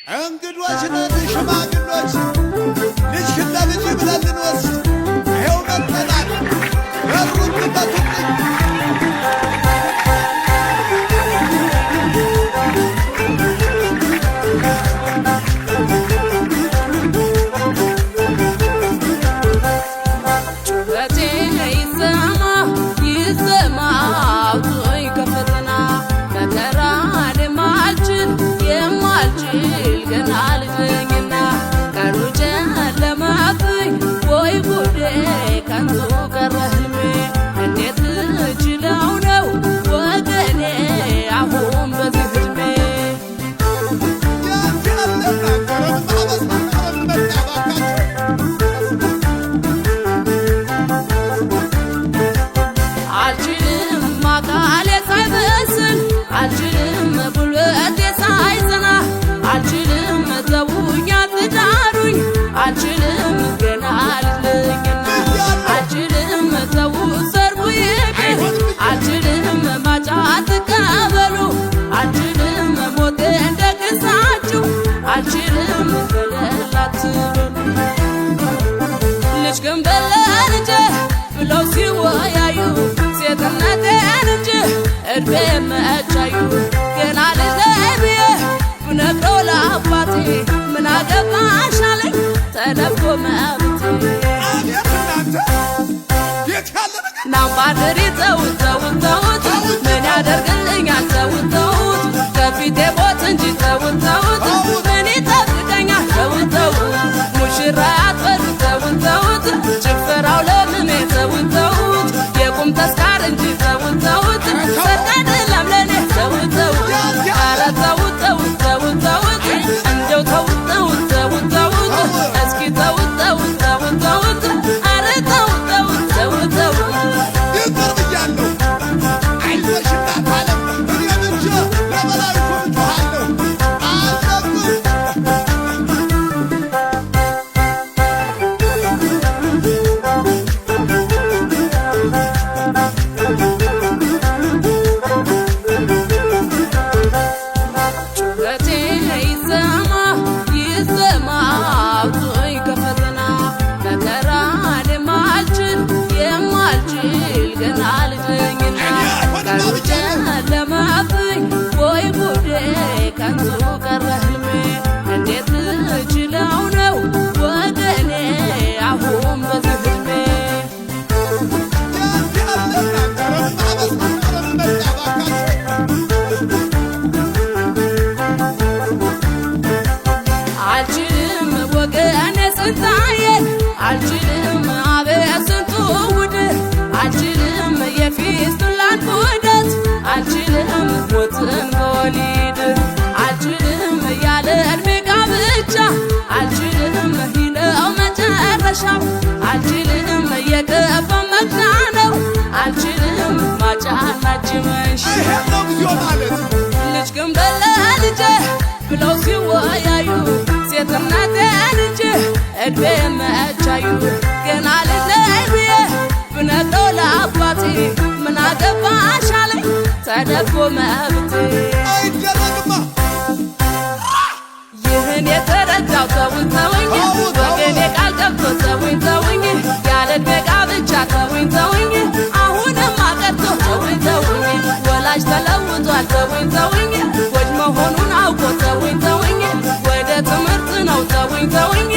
እንግዶች ነን ሽማግሎች ልጅሽን ለልጅ ብለን ልንወስድ ይኸው መጥተናል። በሩን ክፈቱልኝ። ምን አገባሽ አለኝ ተነፍቶ መብቴ ናምባድሪ ተውት ተውት ተውት ምን ያደርግልኛል ተውት ተውት ከፊቴ ሞት እንጂ ተውት ተውት ምን ይጠብቀኛል ተውት ተውት ሙሽራ አትበሉ ተውት ተውት ጭፈራው ለምኔ ተውት ተውት የቁም ተስካር እንጂ ተውት ተውት ሰርግ አይደለም ለኔ ተውት ተውት ኧረ ተውት ተውት ተውት ተውት እንደው ተውት ተውት ተውት ተውት እስኪ ተውት ተውት ተውት ተውት ኧረ ተውት ተውት ተውት ተውት ይቅር ብያለሁ። አይዞሽ እናት ዓለም እኔ ብቻ ለበላዩ ጮኻለሁ አልችልም የገባ መግና ነው አልችልም ማጫናች መንሽ ልጅ ግን በለልጄ ብለው ሲወያዩ ሴትነቴን እንጂ እድሜ መቻዩ ገና ልጅ ነኝ ብዬ ብነግረው ለአባቴ ምን አገባሽ አለኝ ተደፍቶ መብቴ ይህን የተረዳው ተውኝ ተውኝ ወገኔ ቃል ገብቶ ተውኝ ተውኝ ያለ ዕድሜ ጋብቻ ተውኝ ተውኝ አሁንም አቀርቶ ተውኝ ተውኝ ወላጅ ተለውጧል ተውኝ ተውኝ ወጅ መሆኑን አውቆ ተውኝ ተውኝ ወደ ትምህርት ነው ተውኝ ተውኝ